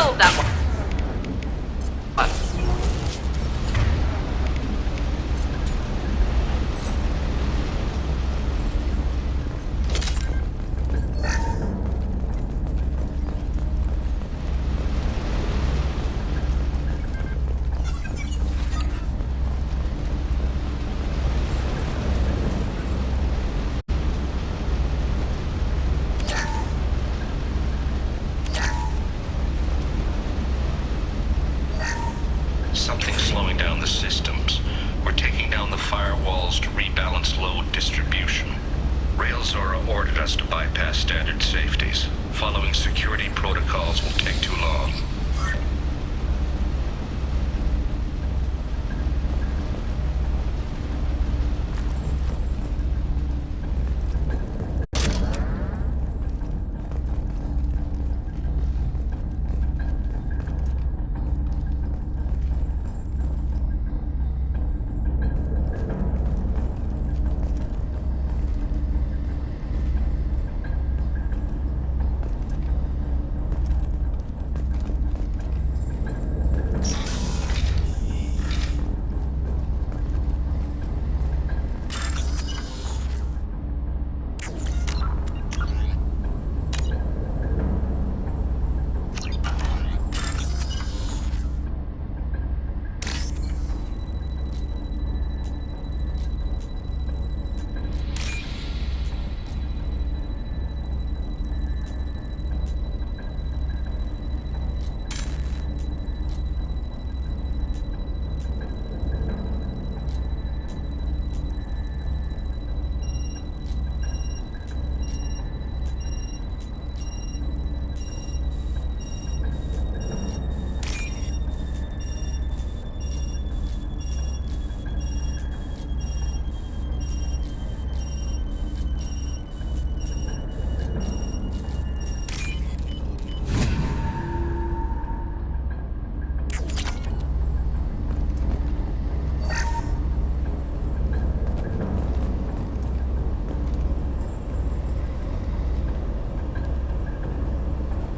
Oh, that one. Something's slowing down the systems. We're taking down the firewalls to rebalance load distribution. Railzora ordered us to bypass standard safeties. Following security protocols will take too long.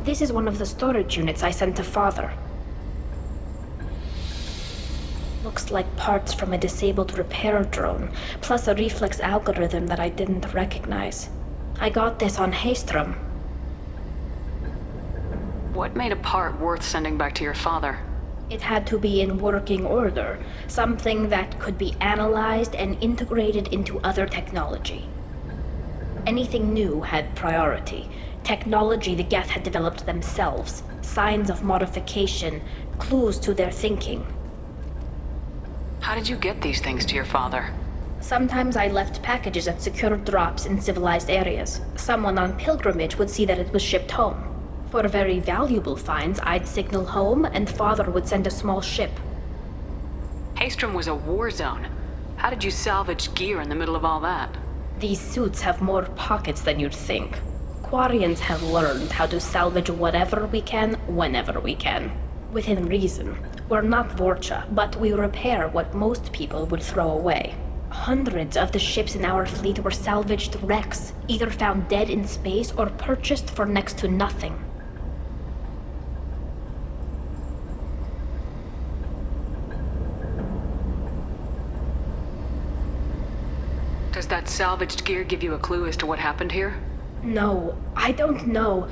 This is one of the storage units I sent to Father. Looks like parts from a disabled repair drone, plus a reflex algorithm that I didn't recognize. I got this on Haystrom. What made a part worth sending back to your father? It had to be in working order, something that could be analyzed and integrated into other technology. Anything new had priority. Technology the Geth had developed themselves, signs of modification, clues to their thinking. How did you get these things to your father? Sometimes I left packages at secure drops in civilized areas. Someone on pilgrimage would see that it was shipped home. For very valuable finds, I'd signal home and Father would send a small ship. Haystrom was a war zone. How did you salvage gear in the middle of all that? These suits have more pockets than you'd think. Quarians have learned how to salvage whatever we can, whenever we can. Within reason. We're not Vorcha, but we repair what most people would throw away. Hundreds of the ships in our fleet were salvaged wrecks, either found dead in space or purchased for next to nothing. Does that salvaged gear give you a clue as to what happened here? No, I don't know.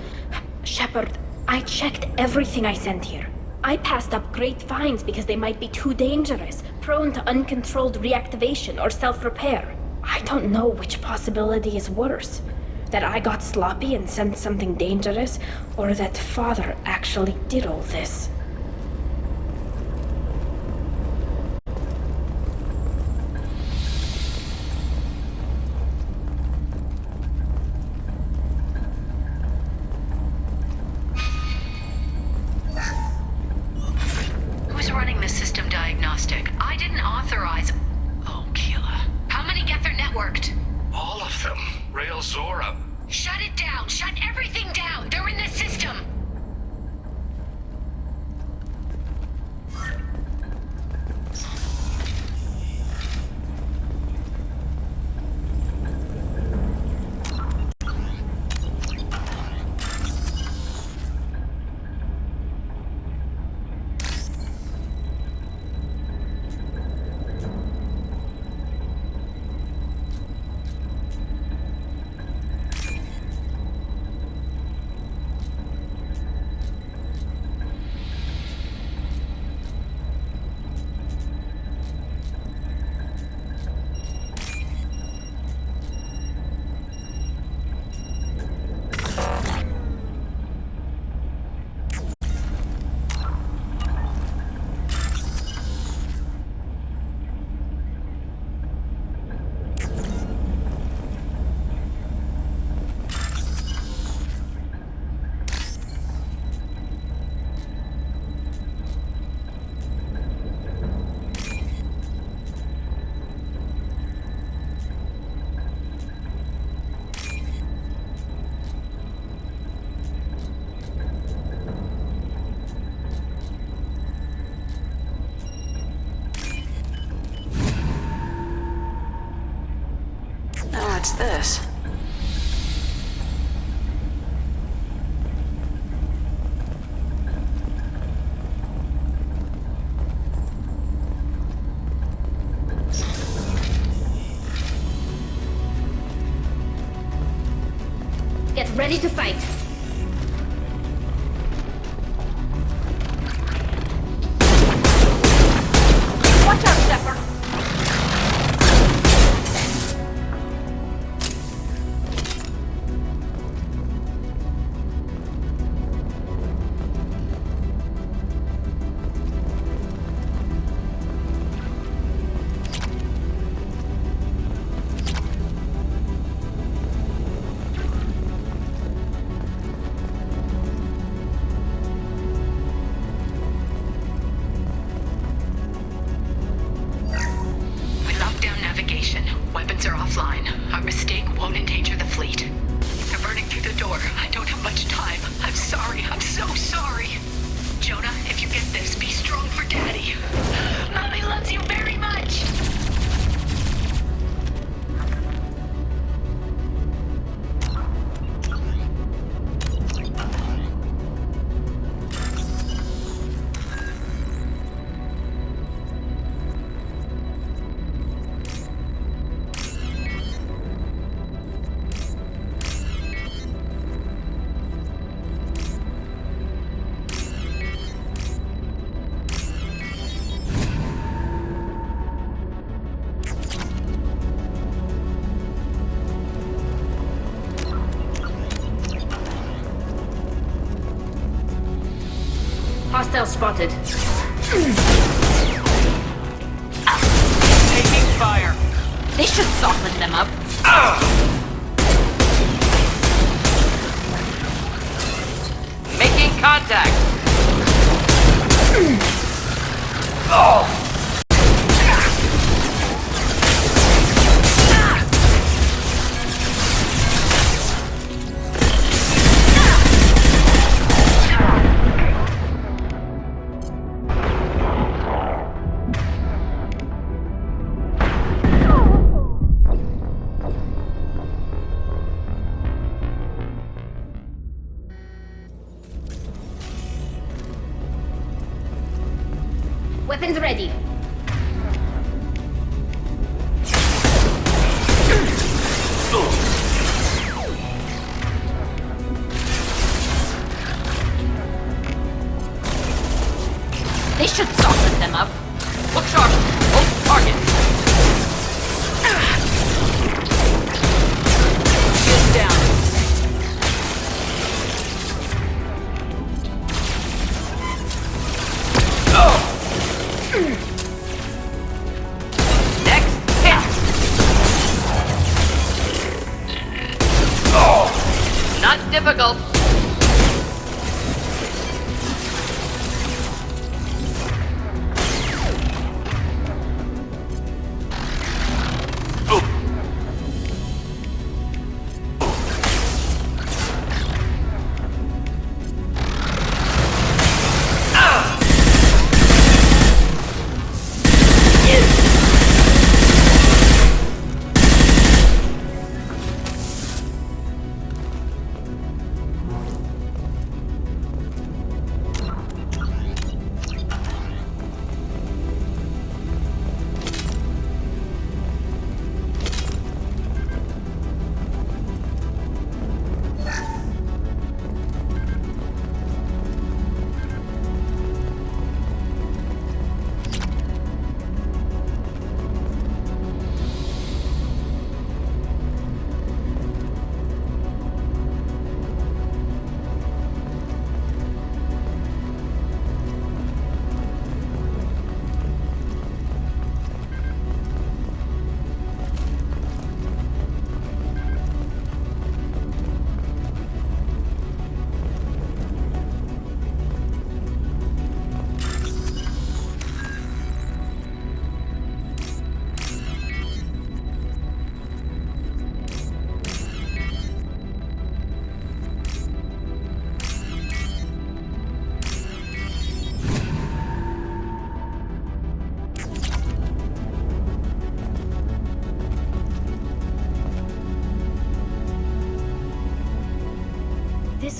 Shepard, I checked everything I sent here. I passed up great finds because they might be too dangerous, prone to uncontrolled reactivation or self-repair. I don't know which possibility is worse. That I got sloppy and sent something dangerous, or that Father actually did all this. What's this? Get ready to fight. Watch out, Shepard. Weapons are offline. Our mistake won't endanger the fleet. They're burning through the door. I don't have much time. I'm sorry. I'm so sorry. Jonah, if you get this, be strong for Daddy. Mommy loves you very much. Hostile spotted. Taking fire. They should soften them up. Making contact. Weapons ready. They should soften them up. Look sharp. Hold target. Shield down. Next hit. Not difficult.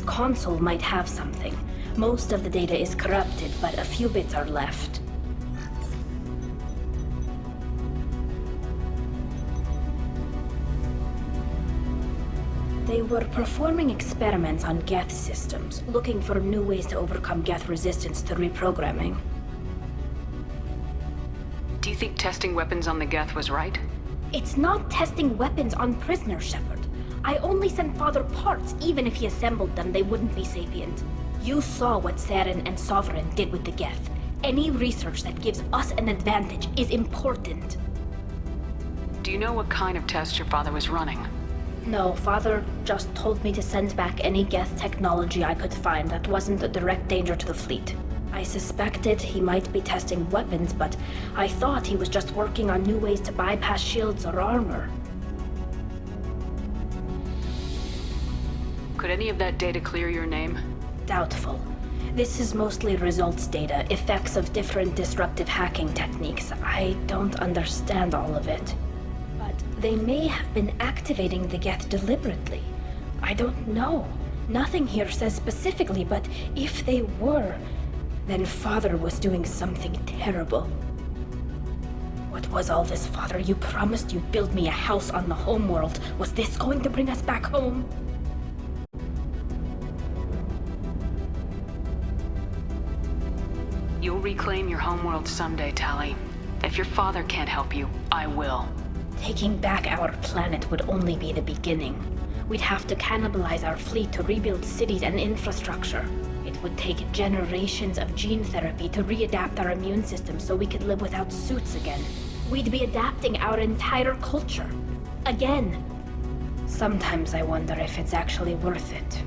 console might have something. Most of the data is corrupted, but a few bits are left. They were performing experiments on Geth systems, looking for new ways to overcome Geth resistance to reprogramming. Do you think testing weapons on the Geth was right? It's not testing weapons on prisoners, Shepard. I only sent Father parts. Even if he assembled them, they wouldn't be sapient. You saw what Saren and Sovereign did with the Geth. Any research that gives us an advantage is important. Do you know what kind of test your father was running? No, Father just told me to send back any Geth technology I could find that wasn't a direct danger to the fleet. I suspected he might be testing weapons, but I thought he was just working on new ways to bypass shields or armor. Could any of that data clear your name? Doubtful. This is mostly results data, effects of different disruptive hacking techniques. I don't understand all of it. But they may have been activating the Geth deliberately. I don't know. Nothing here says specifically, but if they were, then Father was doing something terrible. What was all this, Father? You promised you'd build me a house on the homeworld. Was this going to bring us back home? You'll reclaim your homeworld someday, Tali. If your father can't help you, I will. Taking back our planet would only be the beginning. We'd have to cannibalize our fleet to rebuild cities and infrastructure. It would take generations of gene therapy to readapt our immune system so we could live without suits again. We'd be adapting our entire culture. Again. Sometimes I wonder if it's actually worth it.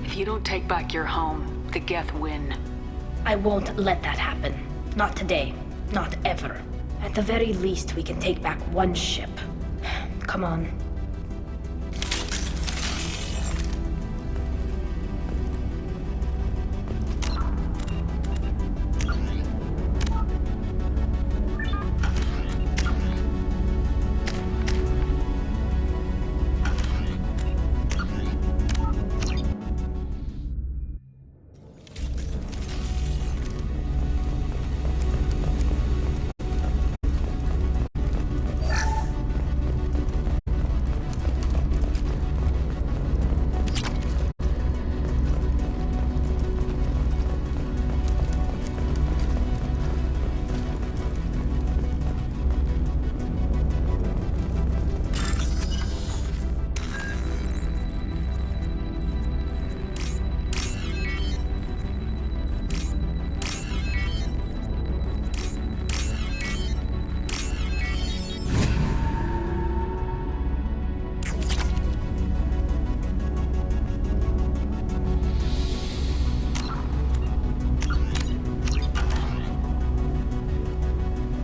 If you don't take back your home, the Geth win. I won't let that happen. Not today. Not ever. At the very least, we can take back one ship. Come on.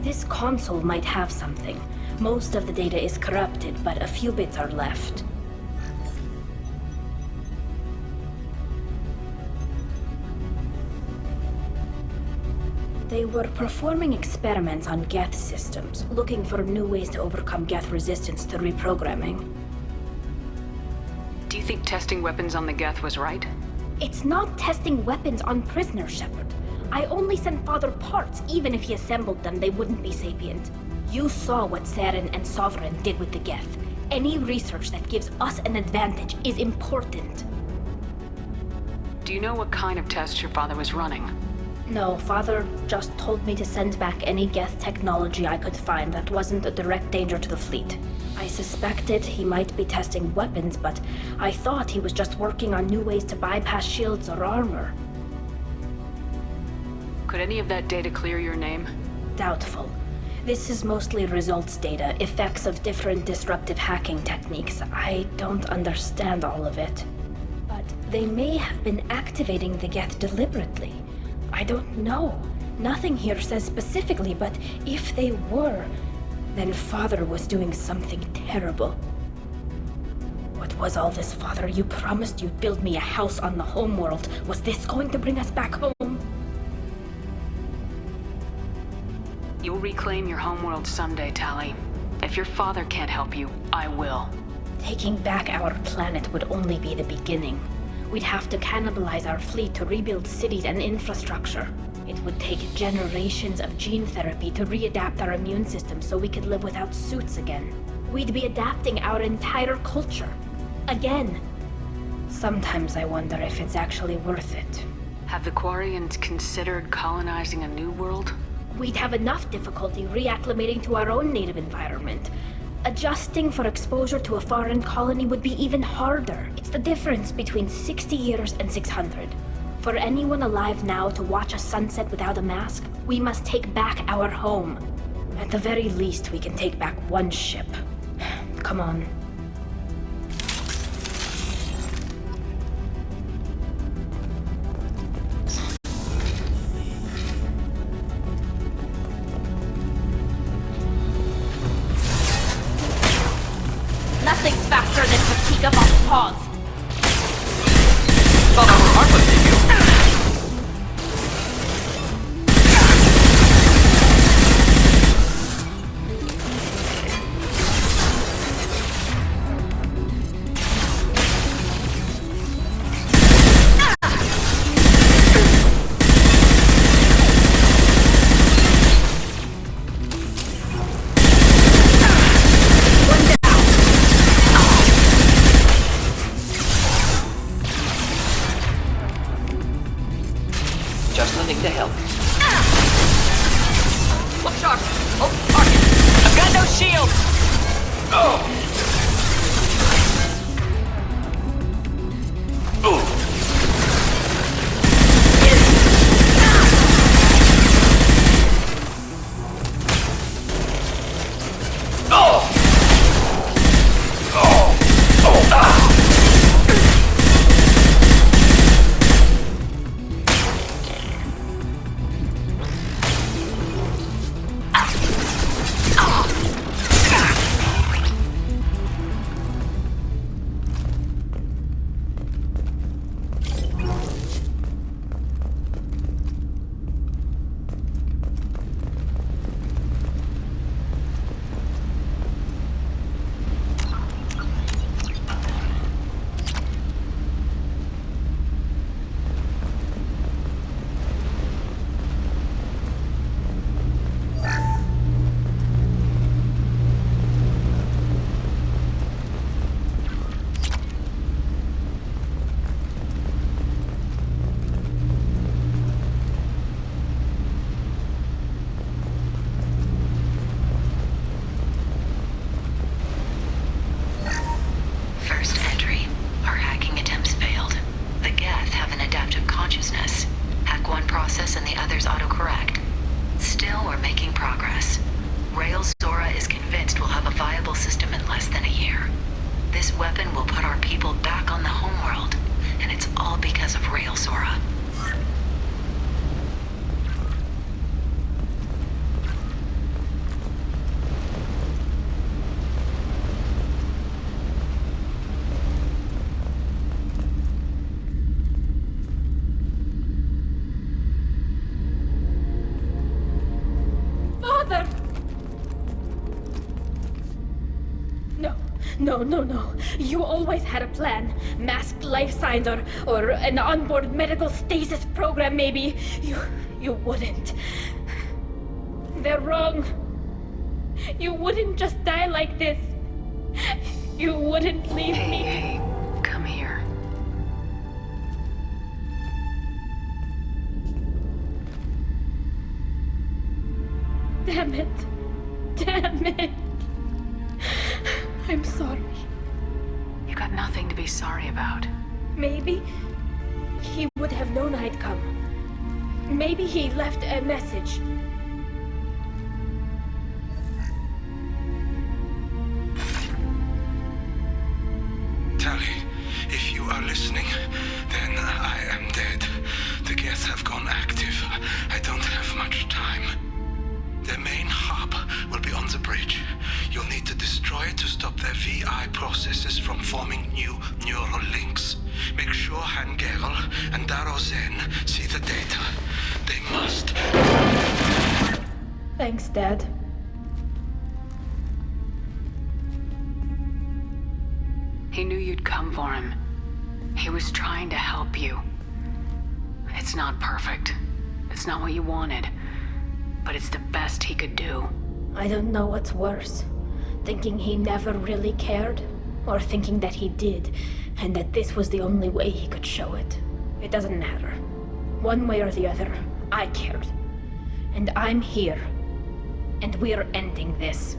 This console might have something. Most of the data is corrupted, but a few bits are left. They were performing experiments on Geth systems, looking for new ways to overcome Geth resistance to reprogramming. Do you think testing weapons on the Geth was right? It's not testing weapons on prisoners, Shepard. I only sent Father parts. Even if he assembled them, they wouldn't be sapient. You saw what Saren and Sovereign did with the Geth. Any research that gives us an advantage is important. Do you know what kind of test your father was running? No, Father just told me to send back any Geth technology I could find that wasn't a direct danger to the fleet. I suspected he might be testing weapons, but I thought he was just working on new ways to bypass shields or armor. Could any of that data clear your name? Doubtful. This is mostly results data, effects of different disruptive hacking techniques. I don't understand all of it. But they may have been activating the Geth deliberately. I don't know. Nothing here says specifically, but if they were, then Father was doing something terrible. What What was all this, Father? You promised you'd build me a house on the homeworld. Was this going to bring us back home? You'll reclaim your homeworld someday, Tali. If your father can't help you, I will. Taking back our planet would only be the beginning. We'd have to cannibalize our fleet to rebuild cities and infrastructure. It would take generations of gene therapy to readapt our immune system so we could live without suits again. We'd be adapting our entire culture. Again. Sometimes I wonder if it's actually worth it. Have the Quarians considered colonizing a new world? We'd have enough difficulty reacclimating to our own native environment. Adjusting for exposure to a foreign colony would be even harder. It's the difference between 60 years and 600. For anyone alive now to watch a sunset without a mask, we must take back our home. At the very least, we can take back one ship. Come on. Nothing's faster than fatigue of our paws. Thought I were harmless to you. Just nothing to help. Look sharp! Oh, target! I've got no shield! Oh! Ooh! No. You always had a plan. Masked life signs or an onboard medical stasis program, maybe. You wouldn't. They're wrong. You wouldn't just die like this. You wouldn't leave me. Hey, come here. Damn it. I'm sorry. You got nothing to be sorry about. Maybe he would have known I'd come. Maybe he left a message. Tali, if you are listening, then I am dead. The gas have gone active. I don't have much time. The main hub will be on the bridge. You'll need to destroy it to stop their VI my processes from forming new neural links. Make sure Hangel and Darozen see the data. They must. Thanks, Dad. He knew you'd come for him. He was trying to help you. It's not perfect. It's not what you wanted. But it's the best he could do. I don't know what's worse. Thinking he never really cared, or thinking that he did, and that this was the only way he could show it. It doesn't matter. One way or the other, I cared. And I'm here. And we're ending this.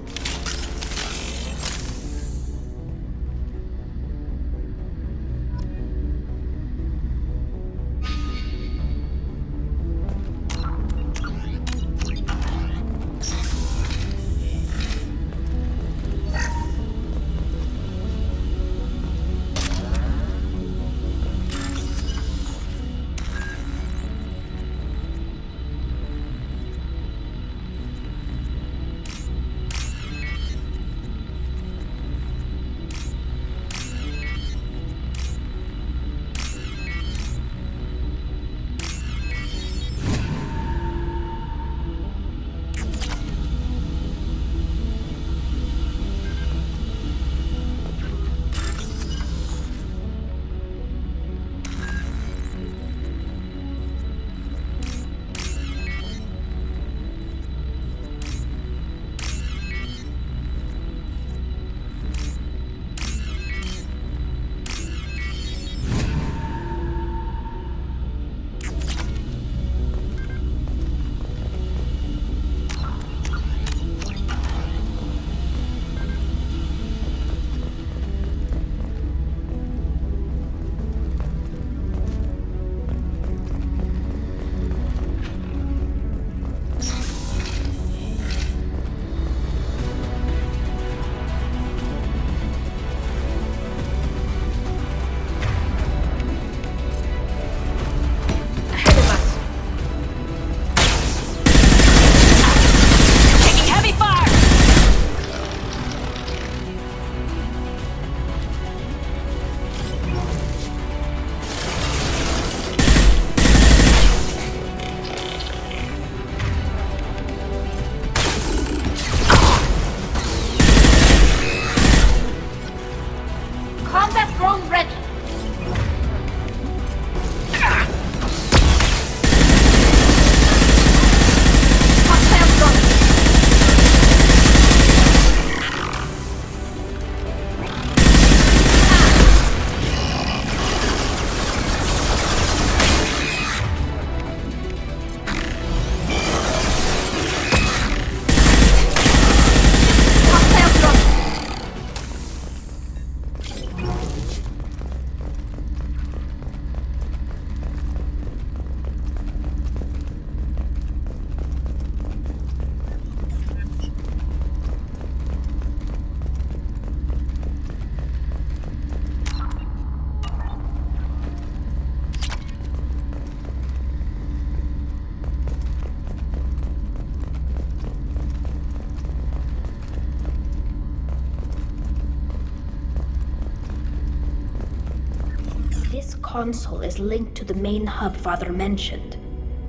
console is linked to the main hub Father mentioned.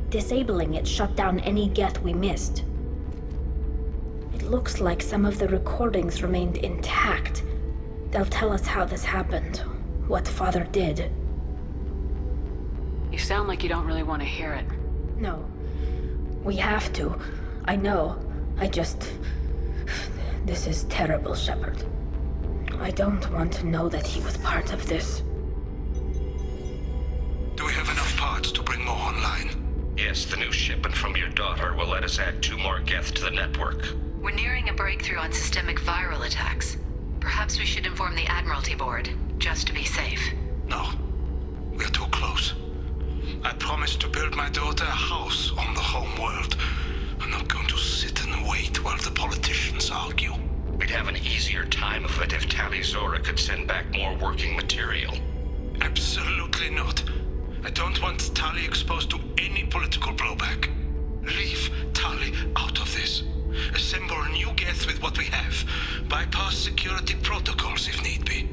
Disabling it shut down any geth we missed. It looks like some of the recordings remained intact. They'll tell us how this happened, what Father did. You sound like you don't really want to hear it. No. We have to. I know. This is terrible, Shepard. I don't want to know that he was part of this. Do we have enough parts to bring more online? Yes, the new shipment from your daughter will let us add 2 more geth to the network. We're nearing a breakthrough on systemic viral attacks. Perhaps we should inform the Admiralty Board, just to be safe. No. We're too close. I promised to build my daughter a house on the home world. I'm not going to sit and wait while the politicians argue. We'd have an easier time of it if Tali Zora could send back more working material. Absolutely not. I don't want Tali exposed to any political blowback. Leave Tali out of this. A assemble new Geth with what we have. Bypass security protocols if need be.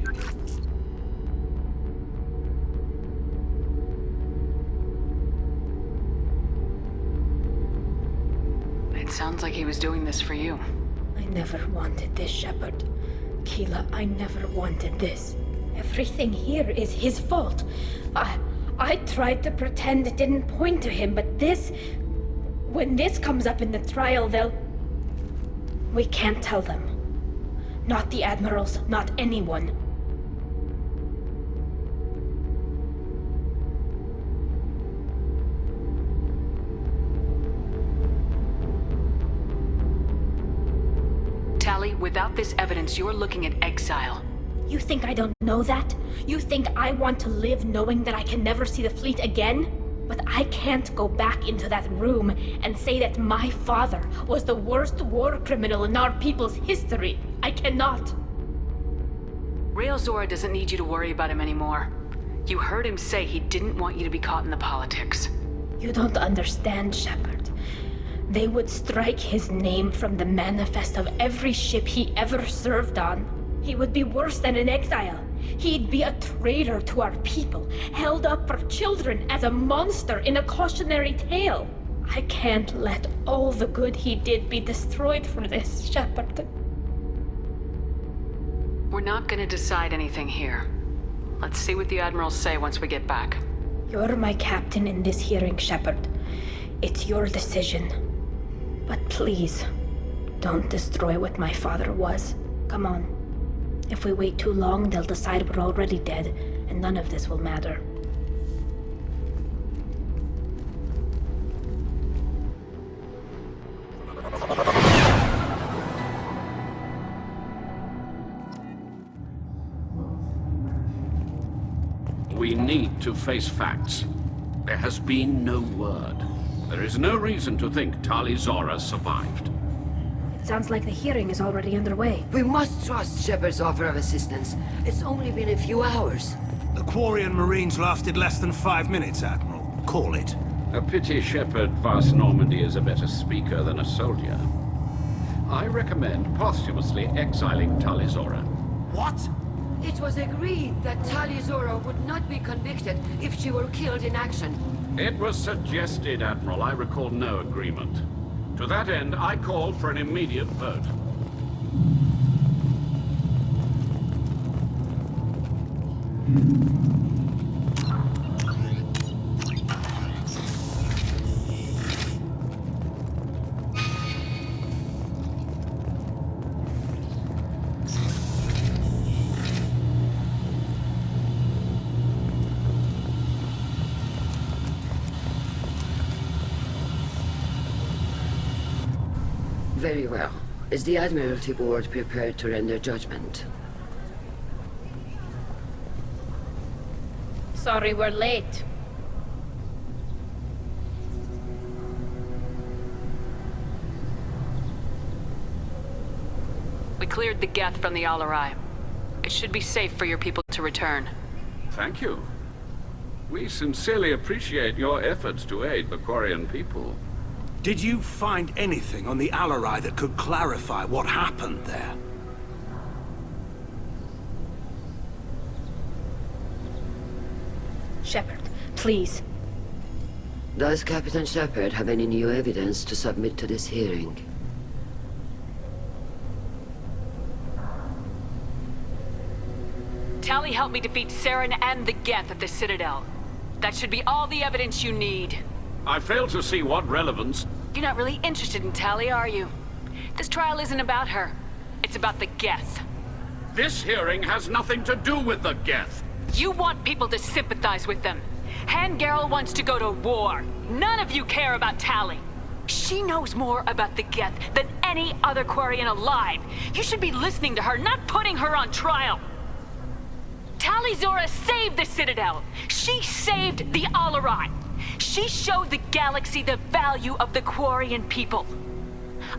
It sounds like he was doing this for you. I never wanted this, Shepard. Keela, I never wanted this. Everything here is his fault. I tried to pretend it didn't point to him, but this... When this comes up in the trial, they'll... We can't tell them. Not the admirals, not anyone. Tali, without this evidence, you're looking at exile. You think I don't know that? You think I want to live knowing that I can never see the fleet again? But I can't go back into that room and say that my father was the worst war criminal in our people's history. I cannot. Rael Zora doesn't need you to worry about him anymore. You heard him say he didn't want you to be caught in the politics. You don't understand, Shepard. They would strike his name from the manifest of every ship he ever served on. He would be worse than an exile. He'd be a traitor to our people, held up for children as a monster in a cautionary tale. I can't let all the good he did be destroyed for this, Shepard. We're not gonna decide anything here. Let's see what the admirals say once we get back. You're my captain in this hearing, Shepard. It's your decision. But please, don't destroy what my father was. Come on. If we wait too long, they'll decide we're already dead, and none of this will matter. We need to face facts. There has been no word. There is no reason to think Tali Zora survived. It sounds like the hearing is already underway. We must trust Shepard's offer of assistance. It's only been a few hours. The Quarian Marines lasted less than 5 minutes, Admiral. Call it. A pity Shepard Vast Normandy is a better speaker than a soldier. I recommend posthumously exiling Tali Zora. What? It was agreed that Tali Zora would not be convicted if she were killed in action. It was suggested, Admiral. I recall no agreement. To that end, I call for an immediate vote. Very well. Is the Admiralty Board prepared to render judgment? Sorry we're late. We cleared the Geth from the Alarai. It should be safe for your people to return. Thank you. We sincerely appreciate your efforts to aid the Quarian people. Did you find anything on the Alarai that could clarify what happened there? Shepard, please. Does Captain Shepard have any new evidence to submit to this hearing? Tali helped me defeat Saren and the Geth at the Citadel. That should be all the evidence you need. I fail to see what relevance... You're not really interested in Tali, are you? This trial isn't about her. It's about the Geth. This hearing has nothing to do with the Geth. You want people to sympathize with them. Hangarel wants to go to war. None of you care about Tali. She knows more about the Geth than any other Quarian alive. You should be listening to her, not putting her on trial. Tali Zora saved the Citadel. She saved the Alarai. She showed the galaxy the value of the Quarian people.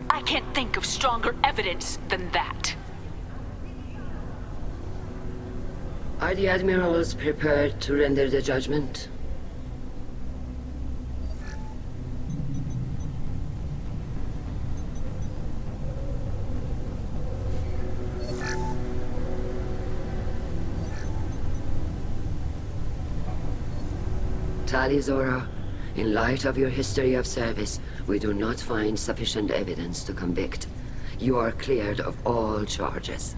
I can't think of stronger evidence than that. Are the Admirals prepared to render the judgment? Zora, in light of your history of service, we do not find sufficient evidence to convict. You are cleared of all charges.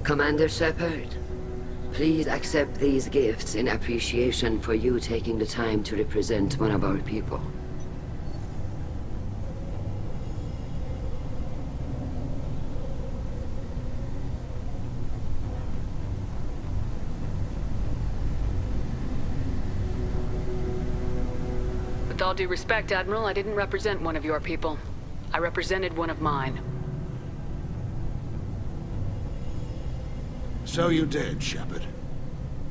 Commander Shepard, please accept these gifts in appreciation for you taking the time to represent one of our people. With all due respect, Admiral, I didn't represent one of your people. I represented one of mine. So you did, Shepard.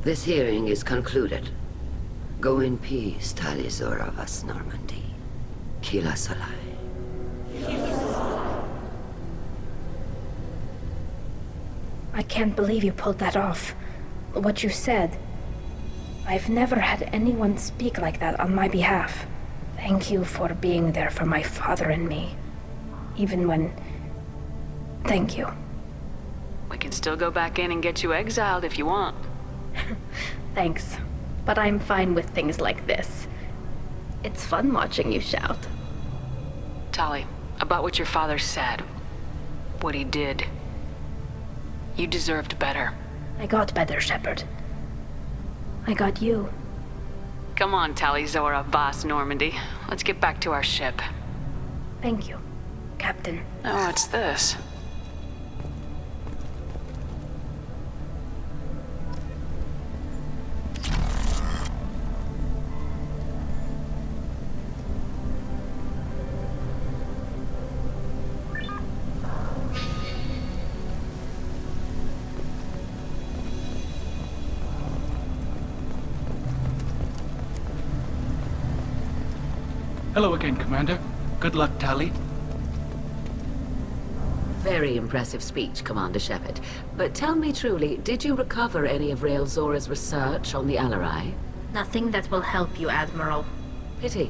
This hearing is concluded. Go in peace, Zora vas Normandy. Kila Salai. I can't believe you pulled that off. What you said. I've never had anyone speak like that on my behalf. Thank you for being there for my father and me. Even when... Thank you. We can still go back in and get you exiled if you want. Thanks. But I'm fine with things like this. It's fun watching you shout. Tali, about what your father said. What he did. You deserved better. I got better, Shepard. I got you. Come on, Zora vas Normandy. Let's get back to our ship. Thank you, Captain. Oh, what's this? Hello again, Commander. Good luck, Tali. Very impressive speech, Commander Shepard. But tell me truly, did you recover any of Rael Zora's research on the Alarai? Nothing that will help you, Admiral. Pity.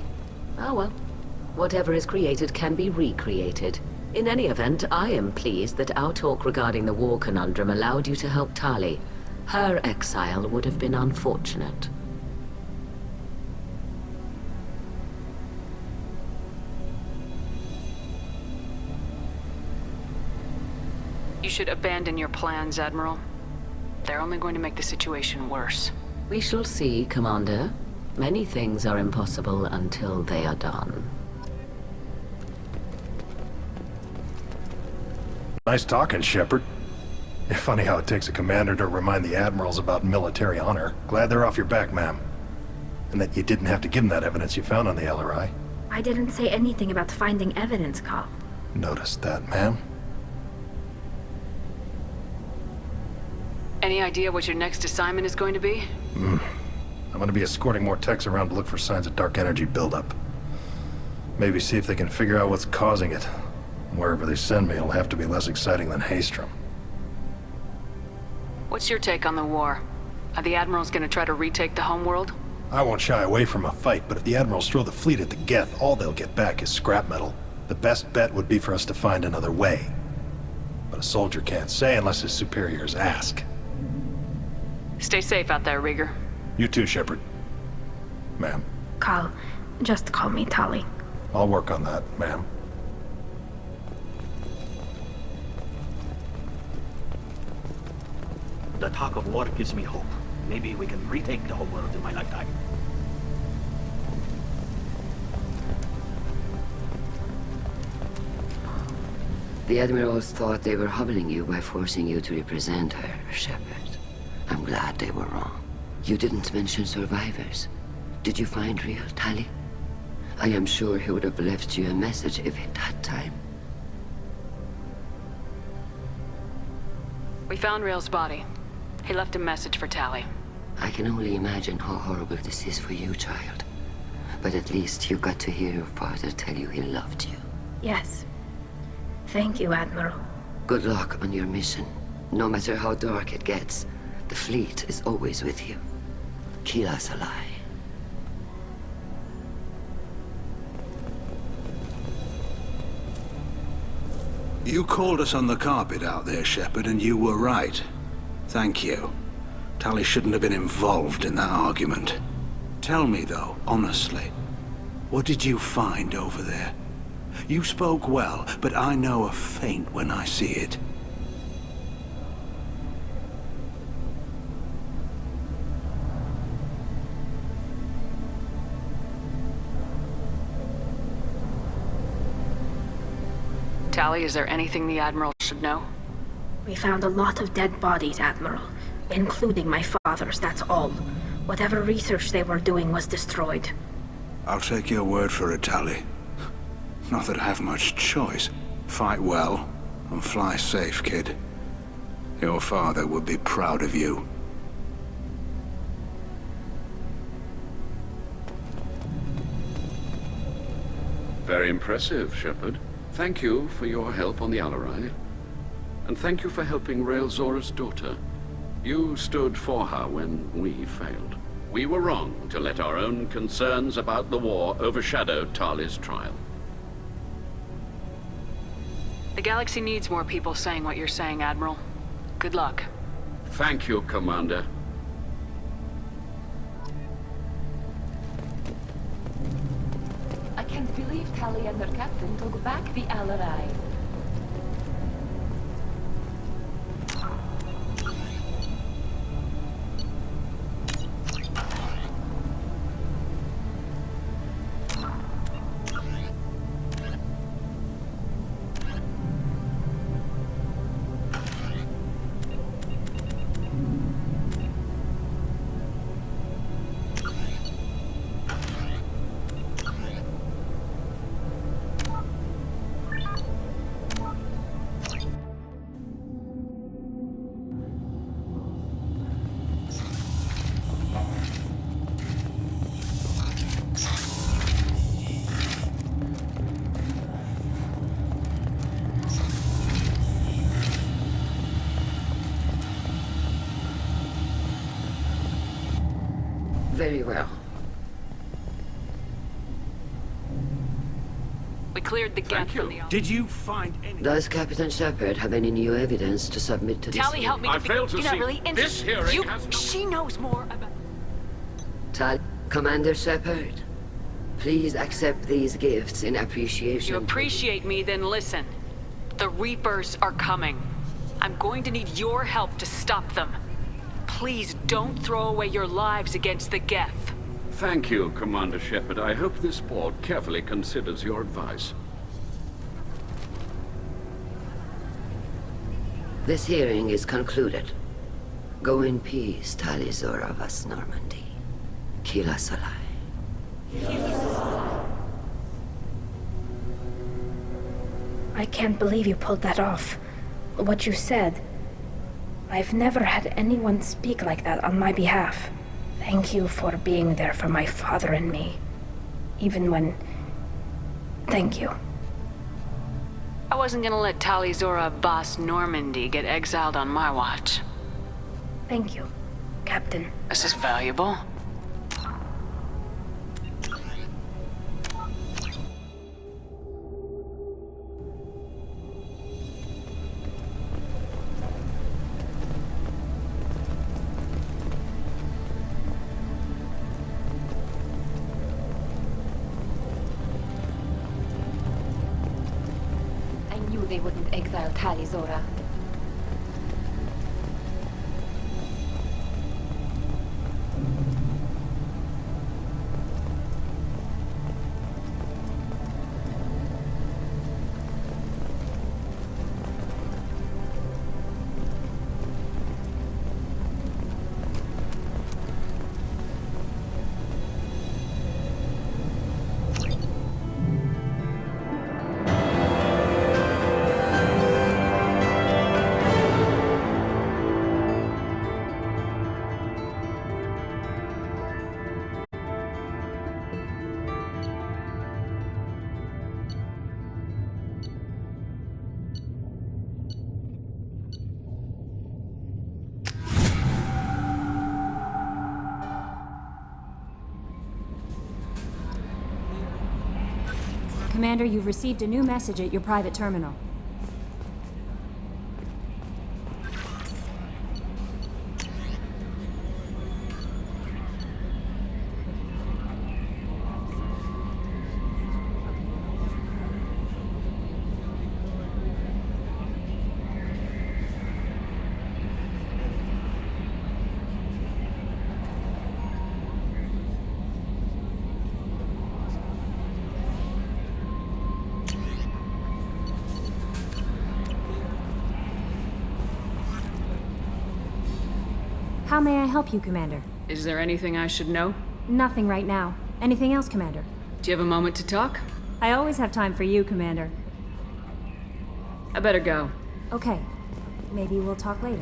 Oh well. Whatever is created can be recreated. In any event, I am pleased that our talk regarding the war conundrum allowed you to help Tali. Her exile would have been unfortunate. You should abandon your plans, Admiral. They're only going to make the situation worse. We shall see, Commander. Many things are impossible until they are done. Nice talking, Shepard. Funny how it takes a commander to remind the admirals about military honor. Glad they're off your back, ma'am. And that you didn't have to give them that evidence you found on the LRI. I didn't say anything about finding evidence, Carl. Noticed that, ma'am. Any idea what your next assignment is going to be? I'm gonna be escorting more techs around to look for signs of dark energy buildup. Maybe see if they can figure out what's causing it. Wherever they send me, it'll have to be less exciting than Haystrom. What's your take on the war? Are the Admirals gonna try to retake the homeworld? I won't shy away from a fight, but if the Admirals throw the fleet at the Geth, all they'll get back is scrap metal. The best bet would be for us to find another way. But a soldier can't say unless his superiors ask. Stay safe out there, Rieger. You too, Shepard. Ma'am. Carl, just call me Tali. I'll work on that, ma'am. The talk of war gives me hope. Maybe we can retake the whole world in my lifetime. The Admirals thought they were humbling you by forcing you to represent her, Shepard. I'm glad they were wrong. You didn't mention survivors. Did you find real Tali? I am sure he would have left you a message if he'd had time. We found Rael's body. He left a message for Tali. I can only imagine how horrible this is for you, child. But at least you got to hear your father tell you he loved you. Yes. Thank you, Admiral. Good luck on your mission. No matter how dark it gets, the fleet is always with you. Kila Salai. You called us on the carpet out there, Shepard, and you were right. Thank you. Tally shouldn't have been involved in that argument. Tell me, though, honestly, what did you find over there? You spoke well, but I know a feint when I see it. Tally, is there anything the Admiral should know? We found a lot of dead bodies, Admiral. Including my father's, that's all. Whatever research they were doing was destroyed. I'll take your word for it, Tally. Not that I have much choice. Fight well, and fly safe, kid. Your father would be proud of you. Very impressive, Shepard. Thank you for your help on the Alarai. And thank you for helping Rael Zora's daughter. You stood for her when we failed. We were wrong to let our own concerns about the war overshadow Tali's trial. The galaxy needs more people saying what you're saying, Admiral. Good luck. Thank you, Commander. I can't believe Tali and her captain took back the Alarai. Very well. We cleared the gap from the... Did you find any... Does Captain Shepard have any new evidence to submit to this? Tally, help me. I failed to You're see... not really This hearing has no... She knows more about... Commander Shepard, please accept these gifts in appreciation. You appreciate me, then listen. The Reapers are coming. I'm going to need your help to stop them. Please don't throw away your lives against the Geth. Thank you, Commander Shepard. I hope this board carefully considers your advice. This hearing is concluded. Go in peace, Tali Zora vas Normandy. Kila Salai. I can't believe you pulled that off. What you said. I've never had anyone speak like that on my behalf. Thank you for being there for my father and me. Even when... Thank you. I wasn't gonna let Tali Zora Boss Normandy get exiled on my watch. Thank you, Captain. This is valuable. They wouldn't exile Tali Zora. Commander, you've received a new message at your private terminal. How may I help you, Commander? Is there anything I should know? Nothing right now. Anything else, Commander? Do you have a moment to talk? I always have time for you, Commander. I better go. Okay. Maybe we'll talk later.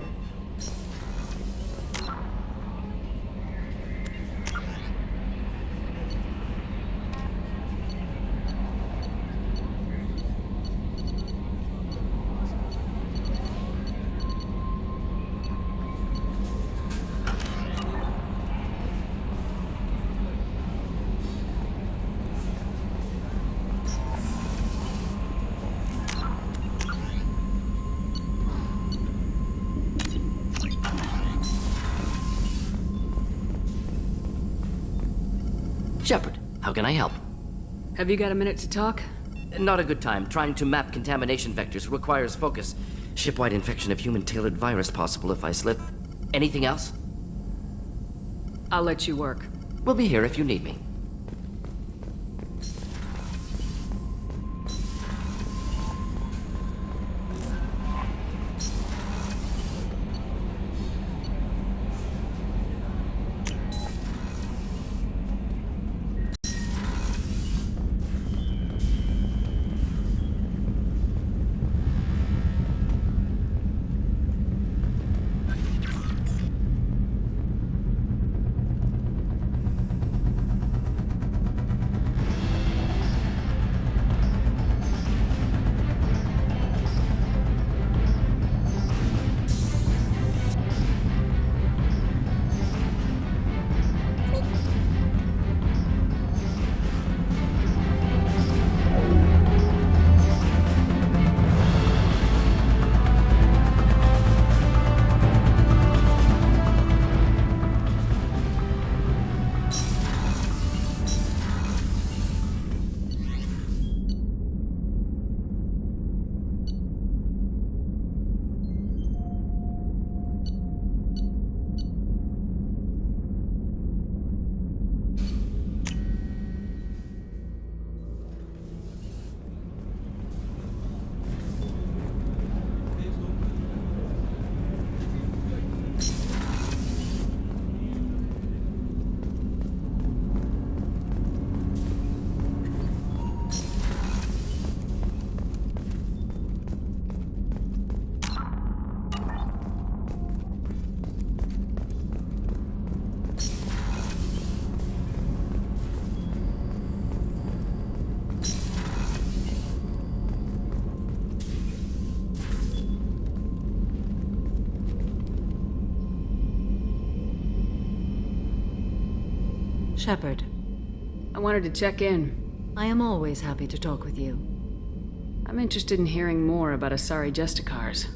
Shepard, how can I help? Have you got a minute to talk? Not a good time. Trying to map contamination vectors requires focus. Shipwide infection of human-tailored virus possible if I slip. Anything else? I'll let you work. We'll be here if you need me. Shepard. I wanted to check in. I am always happy to talk with you. I'm interested in hearing more about Asari Justicars.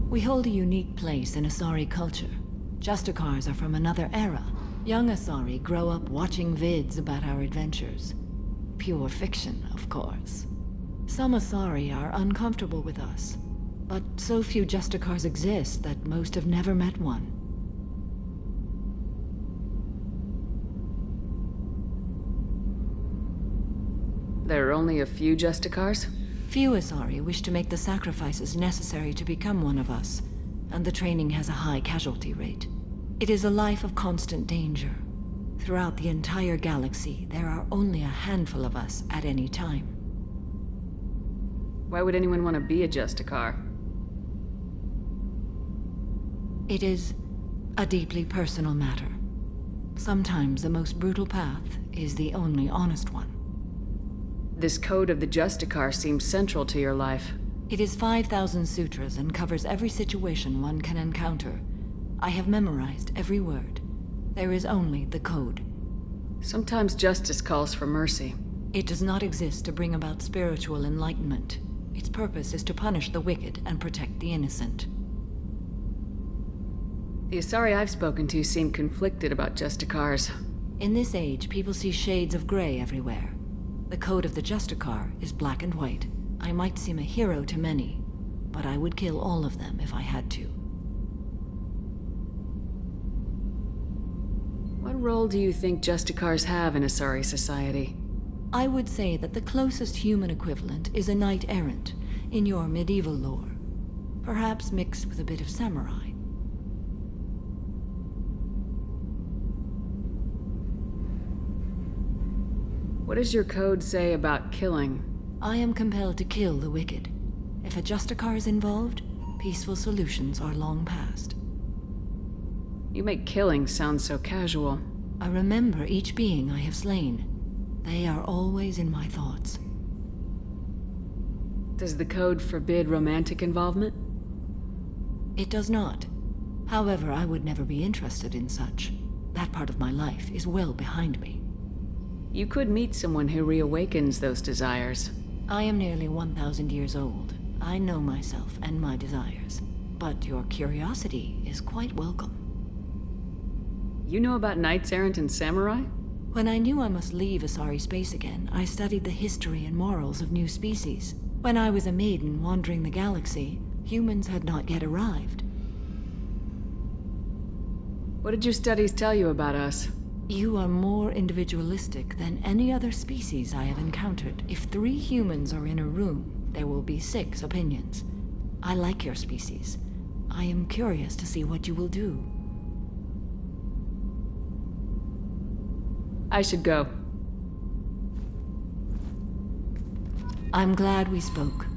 We hold a unique place in Asari culture. Justicars are from another era. Young Asari grow up watching vids about our adventures. Pure fiction, of course. Some Asari are uncomfortable with us, but so few Justicars exist that most have never met one. There are only a few Justicars? Few Asari wish to make the sacrifices necessary to become one of us, and the training has a high casualty rate. It is a life of constant danger. Throughout the entire galaxy, there are only a handful of us at any time. Why would anyone want to be a Justicar? It is a deeply personal matter. Sometimes the most brutal path is the only honest one. This code of the Justicar seems central to your life. It is 5,000 sutras and covers every situation one can encounter. I have memorized every word. There is only the code. Sometimes justice calls for mercy. It does not exist to bring about spiritual enlightenment. Its purpose is to punish the wicked and protect the innocent. The Asari I've spoken to seem conflicted about Justicars. In this age, people see shades of gray everywhere. The code of the Justicar is black and white. I might seem a hero to many, but I would kill all of them if I had to. role do you think Justicars have in Asari society? I would say that the closest human equivalent is a knight-errant in your medieval lore. Perhaps mixed with a bit of samurai. What does your code say about killing? I am compelled to kill the wicked. If a Justicar is involved, peaceful solutions are long past. You make killing sound so casual. I remember each being I have slain. They are always in my thoughts. Does the code forbid romantic involvement? It does not. However, I would never be interested in such. That part of my life is well behind me. You could meet someone who reawakens those desires. I am nearly 1,000 years old. I know myself and my desires. But your curiosity is quite welcome. You know about knights errant and samurai? When I knew I must leave Asari space again, I studied the history and morals of new species. When I was a maiden wandering the galaxy, humans had not yet arrived. What did your studies tell you about us? You are more individualistic than any other species I have encountered. If 3 humans are in a room, there will be 6 opinions. I like your species. I am curious to see what you will do. I should go. I'm glad we spoke.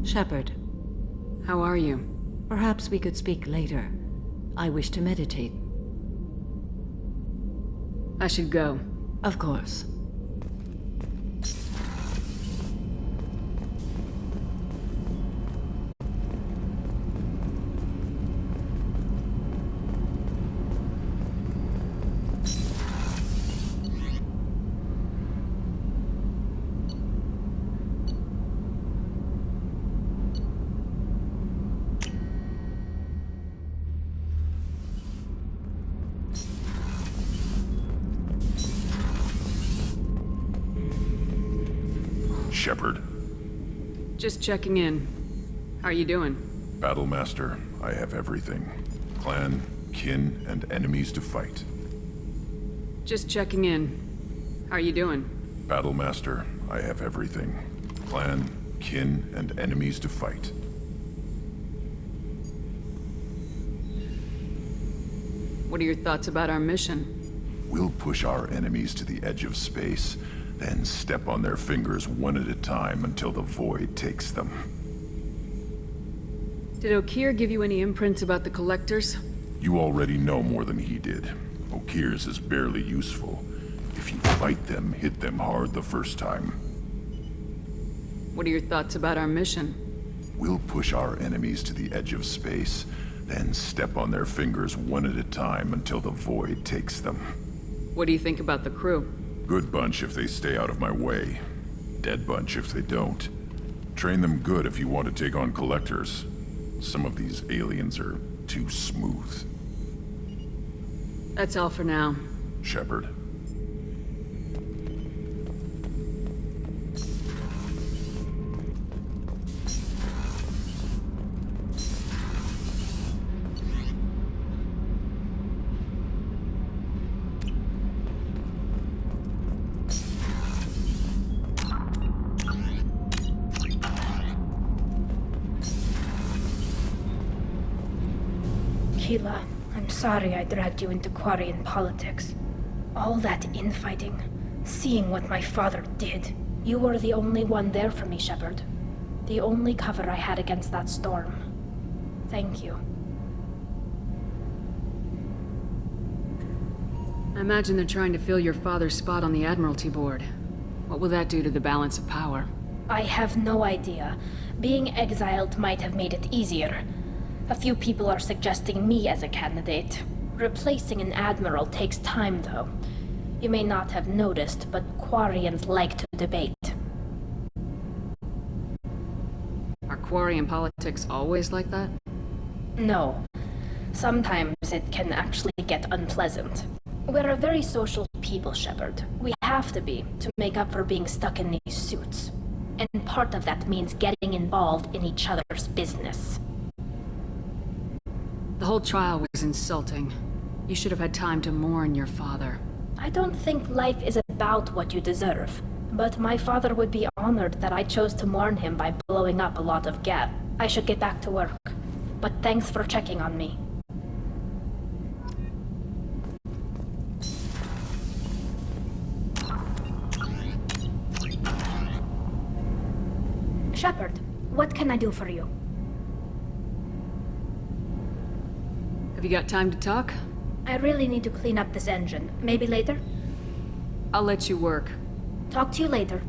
Shepard. How are you? Perhaps we could speak later. I wish to meditate. I should go. Of course. Shepard. Just checking in. How are you doing? Battlemaster, I have everything. Clan, kin, and enemies to fight. Just checking in. How are you doing? Battlemaster, I have everything. Clan, kin, and enemies to fight. What are your thoughts about our mission? We'll push our enemies to the edge of space, then step on their fingers one at a time until the void takes them. Did Okir give you any imprints about the Collectors? You already know more than he did. Okir's is barely useful. If you fight them, hit them hard the first time. What are your thoughts about our mission? We'll push our enemies to the edge of space, then step on their fingers one at a time until the void takes them. What do you think about the crew? Good bunch if they stay out of my way. Dead bunch if they don't. Train them good if you want to take on collectors. Some of these aliens are too smooth. That's all for now. Shepard. Keela, I'm sorry I dragged you into Quarian politics. All that infighting, seeing what my father did. You were the only one there for me, Shepard. The only cover I had against that storm. Thank you. I imagine they're trying to fill your father's spot on the Admiralty board. What will that do to the balance of power? I have no idea. Being exiled might have made it easier. A few people are suggesting me as a candidate. Replacing an admiral takes time, though. You may not have noticed, but Quarians like to debate. Are Quarian politics always like that? No. Sometimes it can actually get unpleasant. We're a very social people, Shepard. We have to be, to make up for being stuck in these suits. And part of that means getting involved in each other's business. The whole trial was insulting. You should have had time to mourn your father. I don't think life is about what you deserve. But my father would be honored that I chose to mourn him by blowing up a lot of gas. I should get back to work. But thanks for checking on me. Shepard, what can I do for you? Have you got time to talk? I really need to clean up this engine. Maybe later? I'll let you work. Talk to you later.